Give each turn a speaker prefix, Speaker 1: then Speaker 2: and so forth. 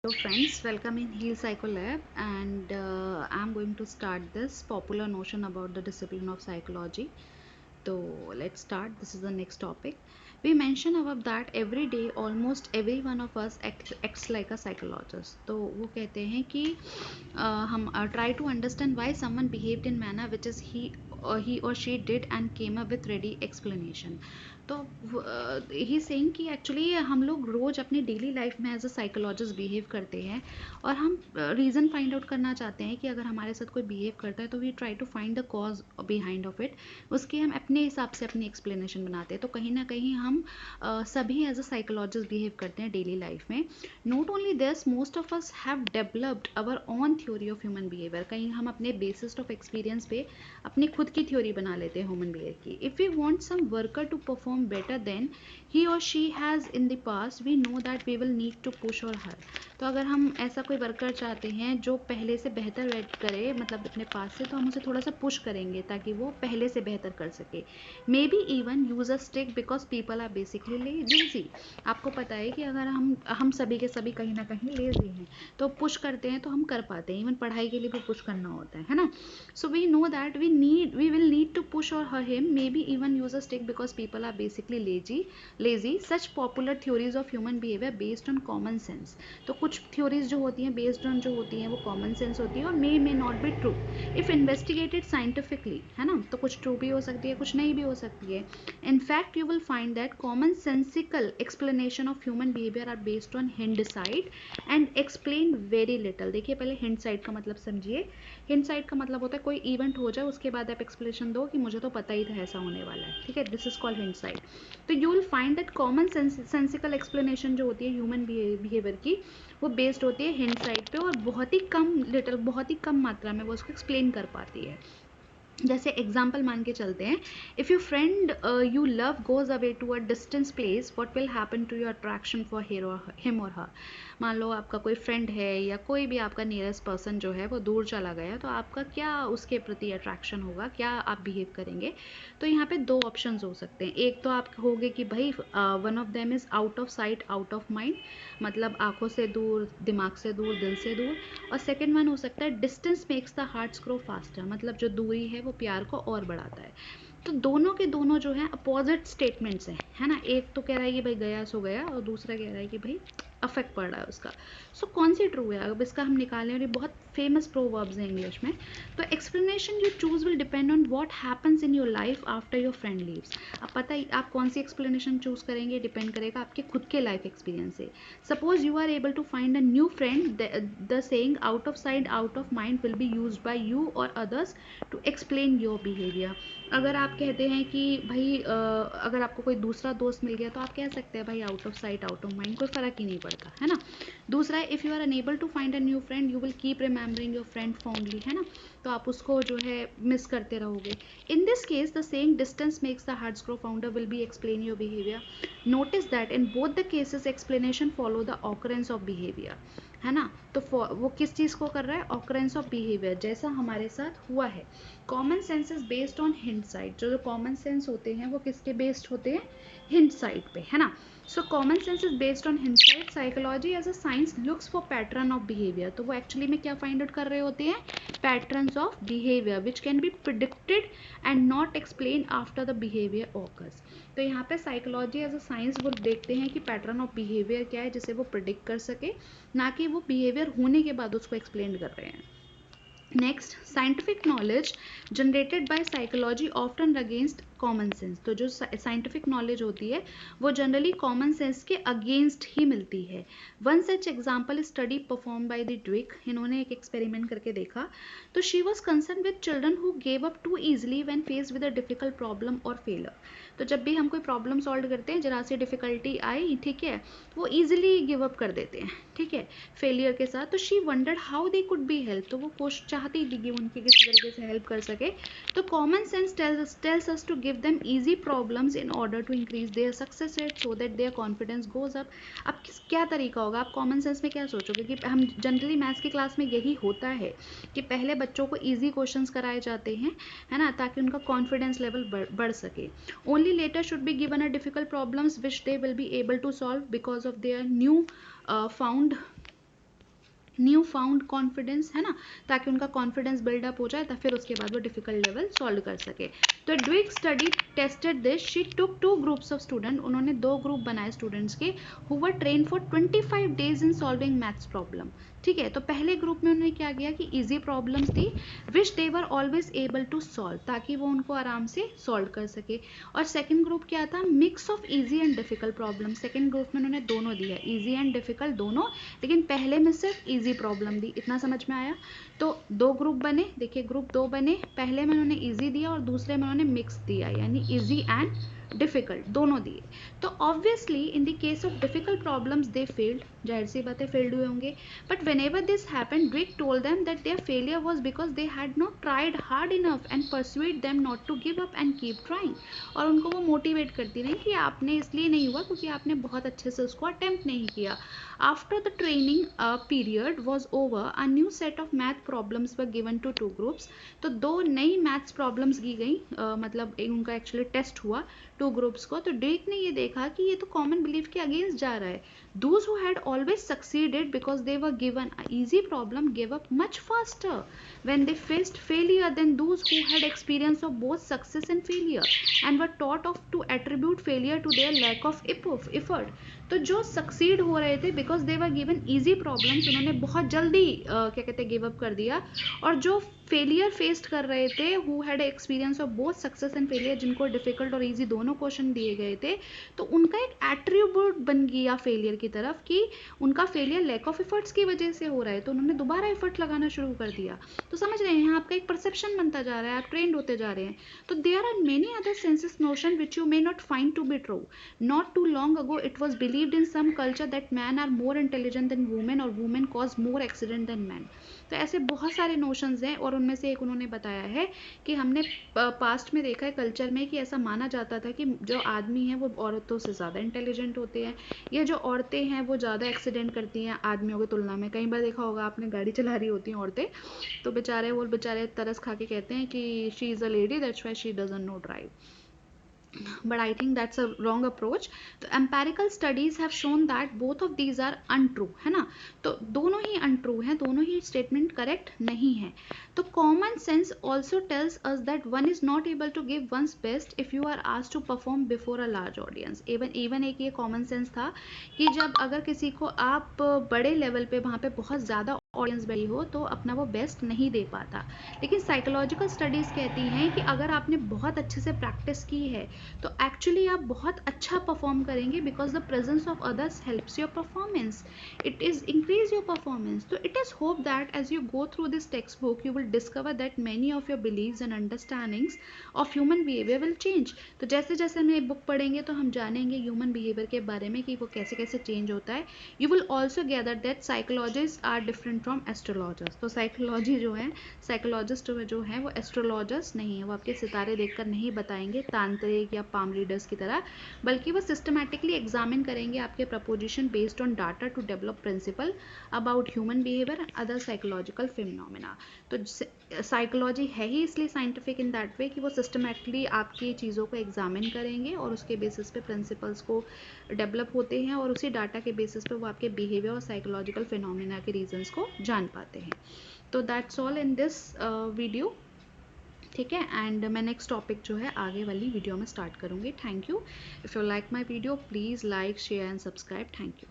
Speaker 1: Hello friends, welcome in Heal Psycho Lab, and I'm going to start this popular notion about the discipline of psychology. So let's start. This is the next topic. We mentioned above that every day almost every one of us acts like a psychologist. तो वो कहते हैं कि हम try to understand why someone behaved in manner which is he or she did and came up with ready explanation. तो he saying कि actually हम लोग रोज अपने डेली लाइफ में एज अ साइकोलॉजिस्ट बिहेव करते हैं और हम रीज़न फाइंड आउट करना चाहते हैं कि अगर हमारे साथ कोई बिहेव करता है तो we try to find the cause behind of it. उसके हम अपने हिसाब से अपनी एक्सप्लेनेशन बनाते हैं। तो कहीं ना कहीं हम सभी एज अ साइकोलॉजिस्ट बिहेव करते हैं डेली लाइफ में। Not only this, most of us have developed our own theory of human behaviour. कहीं हम अपने बेसिस ऑफ एक्सपीरियंस पे अपनी खुद की थ्योरी बना लेते हैं ह्यूमन बिहेवियर की। If we want some worker to perform better than he or she has in the past, we know that we will need to push or her। तो अगर हम ऐसा कोई वर्कर चाहते हैं जो पहले से बेहतर करे, मतलब अपने पास से, तो हम उसे थोड़ा सा पुश करेंगे ताकि वो पहले से बेहतर कर सके। Maybe even use a stick because people are basically lazy. आपको पता है कि अगर हम सभी के सभी कहीं ना कहीं लेजी हैं, तो पुश करते हैं तो हम कर पाते हैं। इवन पढ़ाई के लिए भी पुश करना होता है ना। So we know that we will need to push or him, maybe even use a stick because people are basically lazy। Such popular theories of human behavior based on common sense। तो कुछ theories जो होती हैं based on जो होती हैं वो common sense होती है और may not be true if investigated scientifically, है ना। तो कुछ true भी हो सकती है, कुछ नहीं भी हो सकती है। In fact, you will find that common sensical explanation of human behavior are based on hindsight and explain very little। देखिए पहले hindsight का मतलब समझिए। हिंडसाइट का मतलब होता है कोई इवेंट हो जाए उसके बाद आप एक्सप्लेनेशन दो कि मुझे तो पता ही था ऐसा होने वाला है, ठीक है। This is called hindsight. तो you will find that common sensical explanation जो होती है ह्यूमन बिहेवियर की, वो बेस्ड होती है हिंडसाइट पे और बहुत ही कम मात्रा में वो उसको एक्सप्लेन कर पाती है। जैसे एग्जाम्पल मान के चलते हैं, if you friend you love goes away to a distance place, what will happen to your attraction for him और हर। मान लो आपका कोई फ्रेंड है या कोई भी आपका नियरेस्ट पर्सन जो है वो दूर चला गया, तो आपका क्या उसके प्रति अट्रैक्शन होगा, क्या आप बिहेव करेंगे। तो यहाँ पे दो ऑप्शन हो सकते हैं। एक तो आप कहोगे कि भाई one of them is out of sight out of mind, मतलब आंखों से दूर, दिमाग से दूर, दिल से दूर। और सेकेंड वन हो सकता है distance makes the hearts grow faster, मतलब जो दूरी है वो प्यार को और बढ़ाता है। तो दोनों के दोनों जो है अपोजिट स्टेटमेंट्स हैं, है ना। एक तो कह रहा है कि भाई गया सो गया और दूसरा कह रहा है कि भाई अफेक्ट पड़ रहा है उसका। सो कौन सी ट्रू है, अब इसका हम निकालें, और ये बहुत फेमस प्रोवर्ब्स हैं इंग्लिश में। तो explanation you choose will depend on what happens in your life after your friend leaves. अब पता ही आप कौन सी एक्सप्लेनेशन चूज करेंगे डिपेंड करेगा आपके खुद के लाइफ एक्सपीरियंस से। Suppose you are able to find a new friend, the saying out of sight out of mind will be used by you or others to explain your behavior। अगर आप कहते हैं कि भाई अगर आपको कोई दूसरा दोस्त मिल गया तो आप कह सकते हैं भाई out of sight out of mind, कोई फर्क ही नहीं पड़ता, है ना। दूसरा है, if you are unable to find a new friend you will keep remembering your friend fondly, है ना। तो आप उसको जो है मिस करते रहोगे। In this case the saying distance makes the hearts grow founder will be explain your behaviour. Notice that in both the cases explanation follow the occurrence of behaviour, है ना। तो वो किस चीज़ को कर रहा है, ऑकरेंस ऑफ बिहेवियर, जैसा हमारे साथ हुआ है। Common sense is based on hint site. जो कॉमन सेंस होते हैं वो किसके बेस्ड होते हैं, हिंट साइट पे, है ना। So common sense is based on hindsight. Psychology as a science looks for pattern of behaviour. तो वो एक्चुअली में क्या फाइंड आउट कर रहे होते हैं, patterns of behaviour which can be predicted and not explain after the behaviour occurs. तो यहाँ पे साइकोलॉजी एज अ साइंस वो देखते हैं कि पैटर्न ऑफ बिहेवियर क्या है जिसे वो प्रिडिक्ट कर सके, ना कि वो बिहेवियर होने के बाद उसको एक्सप्लेन कर रहे हैं। Next, scientific knowledge generated by psychology often against common sense. तो जो साइंटिफिक नॉलेज होती है वो जनरली कॉमन सेंस के अगेंस्ट ही मिलती है। One such example study perform by the Dweck. इन्होंने एक एक्सपेरिमेंट करके देखा। तो she was concern with children who gave up too easily when faced with a difficult problem और फेलर। तो जब भी हम कोई प्रॉब्लम सॉल्व करते हैं, जरा सी डिफिकल्टी आई, ठीक है, वो ईजिली गिव अप कर देते हैं, ठीक है, फेलियर के साथ। तो she wondered how they could be help. तो वो कोशिश चाहती थी कि उनकी किसी तरीके से हेल्प कर सके। तो common sense tells us to give them easy problems in order to increase their success rate so that their confidence goes up. अब क्या तरीका होगा, आप कॉमन सेंस में क्या सोचोगे कि हम जनरली मैथ्स की क्लास में यही होता है कि पहले बच्चों को ईजी क्वेश्चंस कराए जाते हैं, है ना, ताकि उनका कॉन्फिडेंस लेवल बढ़ सके। Only later should be given a difficult problems which they will be able to solve because of their new found new found confidence, है ना, ताकि उनका कॉन्फिडेंस बिल्डअप हो जाए, तो फिर उसके बाद वो डिफिकल्ट लेवल सॉल्व कर सके। तो Dweck study tested this, she took 2 groups of student, उन्होंने 2 ग्रुप बनाए स्टूडेंट्स के, who were train for 25 days in solving maths problem. ठीक है, तो पहले ग्रुप में उन्होंने क्या किया कि इजी प्रॉब्लम्स थी which they were always able to solve, ताकि वो उनको आराम से सॉल्व कर सके। और सेकंड ग्रुप क्या था, mix of easy and difficult problem. Second group में उन्होंने दोनों दिया, इजी एंड डिफिकल्ट दोनों, लेकिन पहले में सिर्फ इजी प्रॉब्लम दी। इतना समझ में आया? तो 2 ग्रुप बने, देखिए ग्रुप 2 बने, पहले में उन्होंने इजी दिया और दूसरे में उन्होंने मिक्स दिया, यानी इजी एंड डिफिकल्ट दोनों दिए। तो obviously in the case of difficult problems they failed, जाहिर सी बातें फेल्ड हुए होंगे। But whenever this happened, Drake told them that their failure was because they had not tried hard enough and persuade them not to give up and keep trying। और उनको वो motivate करती रही कि आपने इसलिए नहीं हुआ क्योंकि आपने बहुत अच्छे से उसको अटेम्प्ट नहीं किया। After the training period was over, a new set of math problems were given to 2 groups। तो 2 नई मैथ्स प्रॉब्लम्स दी गई, मतलब उनका एक्चुअली टेस्ट हुआ 2 ग्रुप्स को। तो ड्रेक ने ये देखा कि ये तो कॉमन बिलीफ के अगेंस्ट जा रहा है। Those who had always succeeded because they were given an easy problem gave up much faster when they faced failure than those who had experience of both success and failure and were taught of to attribute failure to their lack of effort। तो जो succeed हो रहे थे because they were given easy problems, उन्होंने बहुत जल्दी क्या कहते हैं गिव अप कर दिया। और जो फेलियर फेस्ड कर रहे थे, who had experience of both success and failure, जिनको डिफिकल्ट और इजी दोनों क्वेश्चन दिए गए थे, तो उनका एक एट्रीब्यूट बन गया फेलियर की तरफ कि उनका फेलियर लैक ऑफ एफर्ट्स की वजह से हो रहा है, तो उन्होंने दोबारा एफर्ट लगाना शुरू कर दिया। तो समझ रहे हैं, आपका एक परसेप्शन बनता जा रहा है, आप ट्रेंड होते जा रहे हैं। तो there are many other senses notion which you may not find to be true. Not too long ago it was believed in some culture that man are more intelligent than women और women cause more accident than man. तो ऐसे बहुत सारे notions हैं, और उनमें से एक उन्होंने बताया है कि हमने पास्ट में देखा है कल्चर में कि ऐसा माना जाता था कि जो आदमी हैं वो औरतों से ज़्यादा इंटेलिजेंट होते हैं, या जो औरतें हैं वो ज़्यादा एक्सीडेंट करती हैं आदमियों की तुलना में। कई बार देखा होगा आपने, गाड़ी चला रही होती हैं औरतें, तो बेचारे तरस खा के कहते हैं कि she is a lady that's why she doesn't know drive. But I think that's a wrong approach। तो empirical studies have shown that both of these are untrue, है ना। तो दोनों ही untrue हैं, दोनों ही statement correct नहीं है। तो common sense also tells us that one is not able to give one's best if you are asked to perform before a large audience। even एक ये common sense था कि जब अगर किसी को आप बड़े लेवल पे वहाँ पे बहुत ज़्यादा ऑडियंस बैठी हो तो अपना वो बेस्ट नहीं दे पाता। लेकिन साइकोलॉजिकल स्टडीज़ कहती हैं कि अगर आपने बहुत अच्छे से प्रैक्टिस की है तो एक्चुअली आप बहुत अच्छा परफॉर्म करेंगे, because the presence of others helps your performance, it is increase your performance. तो it is hope that as you go through this text book you will discover that many of your beliefs and understandings of human behaviour will change. तो जैसे जैसे हम ये book पढ़ेंगे तो हम जानेंगे ह्यूमन बिहेवियर के बारे में कि वो कैसे कैसे चेंज होता है। You will also gather that psychologist are different from astrologers. तो साइकोलॉजी जो है, साइकोलॉजिस्ट जो है वो एस्ट्रोलॉजर्स नहीं है, वो आपके सितारे देखकर नहीं बताएंगे तांत्रिक या पाम रीडर्स की तरह, बल्कि वो सिस्टमैटिकली एग्जामिन करेंगे आपके proposition based on data to develop principle about human behaviour and other psychological phenomena. तो साइकोलॉजी है ही इसलिए साइंटिफिक इन दैट वे कि वो सिस्टमैटिकली आपकी चीज़ों को एग्जामिन करेंगे और उसके बेसिस पे प्रिंसिपल्स को डेवलप होते हैं, और उसी डाटा के बेसिस पे वो आपके बिहेवियर और साइकोलॉजिकल फिनोमेना के रीजंस को जान पाते हैं। तो that's all in this video, ठीक है। एंड मैं नेक्स्ट टॉपिक जो है आगे वाली वीडियो में स्टार्ट करूँगी। Thank you. If you like my video please like share and subscribe. Thank you.